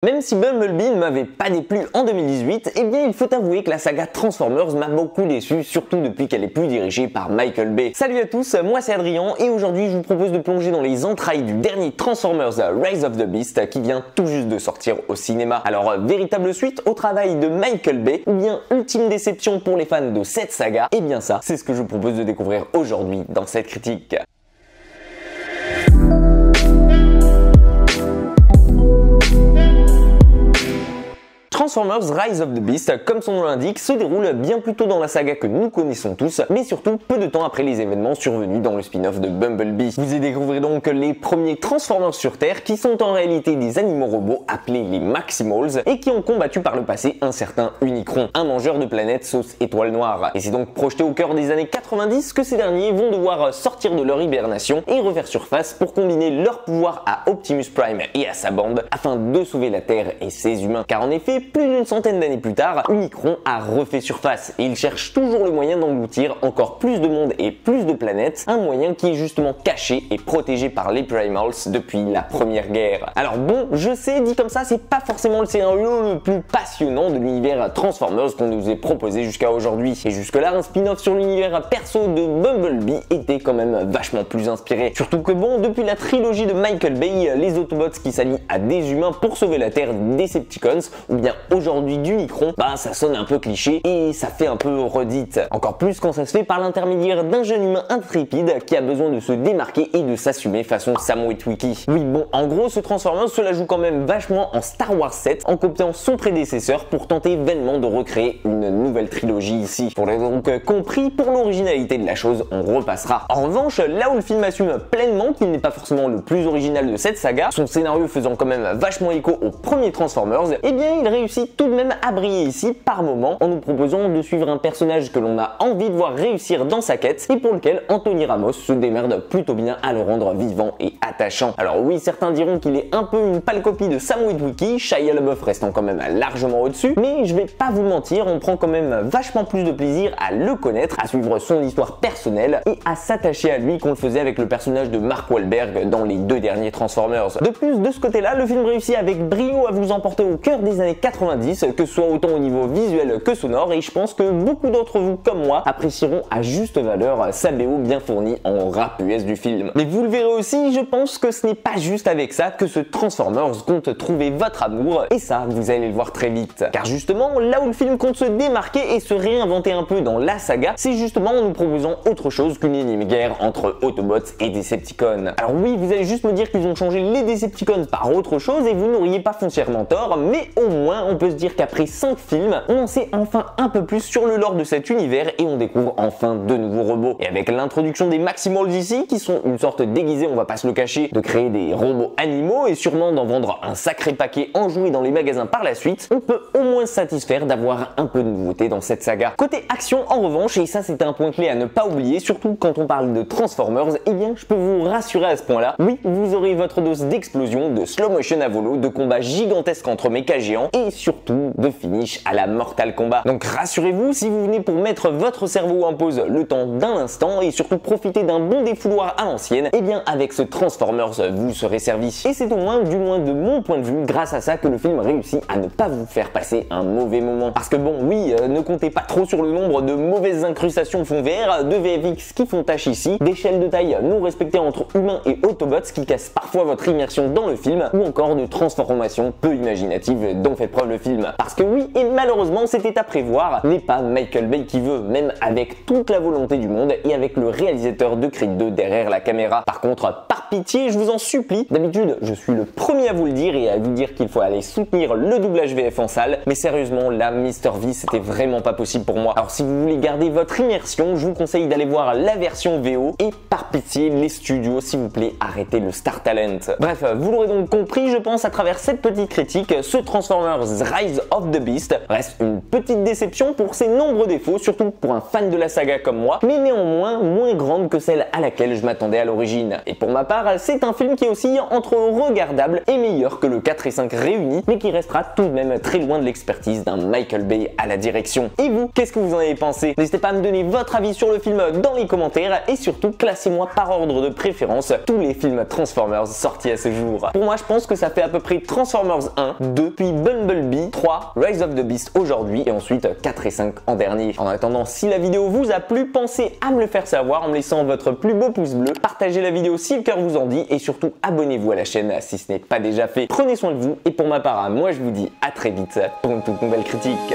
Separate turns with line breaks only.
Même si Bumblebee ne m'avait pas déplu en 2018, eh bien il faut avouer que la saga Transformers m'a beaucoup déçu, surtout depuis qu'elle est plus dirigée par Michael Bay. Salut à tous, moi c'est Adrien et aujourd'hui je vous propose de plonger dans les entrailles du dernier Transformers Rise of the Beast qui vient tout juste de sortir au cinéma. Alors véritable suite au travail de Michael Bay ou bien ultime déception pour les fans de cette saga, eh bien ça c'est ce que je vous propose de découvrir aujourd'hui dans cette critique. Transformers Rise of the Beast, comme son nom l'indique, se déroule bien plus tôt dans la saga que nous connaissons tous, mais surtout peu de temps après les événements survenus dans le spin-off de Bumblebee. Vous y découvrez donc les premiers Transformers sur Terre qui sont en réalité des animaux robots appelés les Maximals et qui ont combattu par le passé un certain Unicron, un mangeur de planètes sauce étoile noire. Et c'est donc projeté au cœur des années 90 que ces derniers vont devoir sortir de leur hibernation et refaire surface pour combiner leur pouvoir à Optimus Prime et à sa bande afin de sauver la Terre et ses humains. Car en effet, plus d'une centaine d'années plus tard, Unicron a refait surface et il cherche toujours le moyen d'engloutir encore plus de monde et plus de planètes, un moyen qui est justement caché et protégé par les Primals depuis la première guerre. Alors bon, je sais, dit comme ça, c'est pas forcément le scénario le plus passionnant de l'univers Transformers qu'on nous ait proposé jusqu'à aujourd'hui. Et jusque là, un spin-off sur l'univers perso de Bumblebee était quand même vachement plus inspiré. Surtout que bon, depuis la trilogie de Michael Bay, les Autobots qui s'allient à des humains pour sauver la Terre des Decepticons, ou bien aujourd'hui d'Unicron, bah ça sonne un peu cliché et ça fait un peu redite. Encore plus quand ça se fait par l'intermédiaire d'un jeune humain intrépide qui a besoin de se démarquer et de s'assumer façon Sam Witwicky. Oui bon, en gros ce Transformers cela joue quand même vachement en Star Wars 7 en copiant son prédécesseur pour tenter vainement de recréer une nouvelle trilogie ici. Pour les donc compris, pour l'originalité de la chose, on repassera. En revanche, là où le film assume pleinement qu'il n'est pas forcément le plus original de cette saga, son scénario faisant quand même vachement écho au premier Transformers, eh bien il réussit tout de même à briller ici par moment en nous proposant de suivre un personnage que l'on a envie de voir réussir dans sa quête et pour lequel Anthony Ramos se démerde plutôt bien à le rendre vivant et attachant. Alors oui, certains diront qu'il est un peu une pâle copie de Sam Witwicky, Shia LaBeouf restant quand même largement au-dessus, mais je vais pas vous mentir, on prend quand même vachement plus de plaisir à le connaître, à suivre son histoire personnelle et à s'attacher à lui qu'on le faisait avec le personnage de Mark Wahlberg dans les deux derniers Transformers. De plus, de ce côté-là, le film réussit avec brio à vous emporter au cœur des années 90, que ce soit autant au niveau visuel que sonore, et je pense que beaucoup d'entre vous comme moi apprécieront à juste valeur sa BO bien fournie en rap US du film. Mais vous le verrez aussi, je pense que ce n'est pas juste avec ça que ce Transformers compte trouver votre amour, et ça vous allez le voir très vite. Car justement, là où le film compte se démarquer et se réinventer un peu dans la saga, c'est justement en nous proposant autre chose qu'une énième guerre entre Autobots et Decepticons. Alors oui, vous allez juste me dire qu'ils ont changé les Decepticons par autre chose et vous n'auriez pas foncièrement tort, mais au moins on peut se dire qu'après 5 films, on en sait enfin un peu plus sur le lore de cet univers et on découvre enfin de nouveaux robots. Et avec l'introduction des Maximals ici, qui sont une sorte déguisée, on va pas se le cacher, de créer des robots animaux et sûrement d'en vendre un sacré paquet enjoué dans les magasins par la suite, on peut au moins se satisfaire d'avoir un peu de nouveauté dans cette saga. Côté action en revanche, et ça c'est un point clé à ne pas oublier, surtout quand on parle de Transformers, eh bien je peux vous rassurer à ce point-là, oui, vous aurez votre dose d'explosion, de slow motion à volo, de combats gigantesques entre mechas géants et surtout de finish à la Mortal Kombat. Donc rassurez-vous, si vous venez pour mettre votre cerveau en pause le temps d'un instant et surtout profiter d'un bon défouloir à l'ancienne, eh bien avec ce Transformers vous serez servi. Et c'est du moins de mon point de vue, grâce à ça que le film réussit à ne pas vous faire passer un mauvais moment. Parce que bon, oui, ne comptez pas trop sur le nombre de mauvaises incrustations fond vert, de VFX qui font tâche ici, d'échelles de taille non respectées entre humains et Autobots qui cassent parfois votre immersion dans le film, ou encore de transformations peu imaginatives dont fait preuve le film. Parce que oui, et malheureusement c'était à prévoir, n'est pas Michael Bay qui veut, même avec toute la volonté du monde et avec le réalisateur de Creed 2 derrière la caméra. Par contre, par pitié, je vous en supplie, d'habitude je suis le premier à vous le dire et à vous dire qu'il faut aller soutenir le doublage VF en salle, mais sérieusement là Mr V c'était vraiment pas possible pour moi. Alors si vous voulez garder votre immersion, je vous conseille d'aller voir la version VO et par pitié les studios s'il vous plaît arrêtez le Star Talent. Bref, vous l'aurez donc compris je pense à travers cette petite critique, ce Transformers Rise of the Beast reste une petite déception pour ses nombreux défauts, surtout pour un fan de la saga comme moi, mais néanmoins moins grande que celle à laquelle je m'attendais à l'origine. Et pour ma part, c'est un film qui oscille entre regardable et meilleur que le 4 et 5 réunis, mais qui restera tout de même très loin de l'expertise d'un Michael Bay à la direction. Et vous, qu'est-ce que vous en avez pensé? N'hésitez pas à me donner votre avis sur le film dans les commentaires et surtout classez-moi par ordre de préférence tous les films Transformers sortis à ce jour. Pour moi, je pense que ça fait à peu près Transformers 1, 2, puis Bumblebee, 3, Rise of the Beast aujourd'hui et ensuite 4 et 5 en dernier. En attendant, si la vidéo vous a plu, pensez à me le faire savoir en me laissant votre plus beau pouce bleu, partagez la vidéo si le cœur vous en dit et surtout abonnez-vous à la chaîne si ce n'est pas déjà fait. Prenez soin de vous et pour ma part, moi je vous dis à très vite pour une toute nouvelle critique.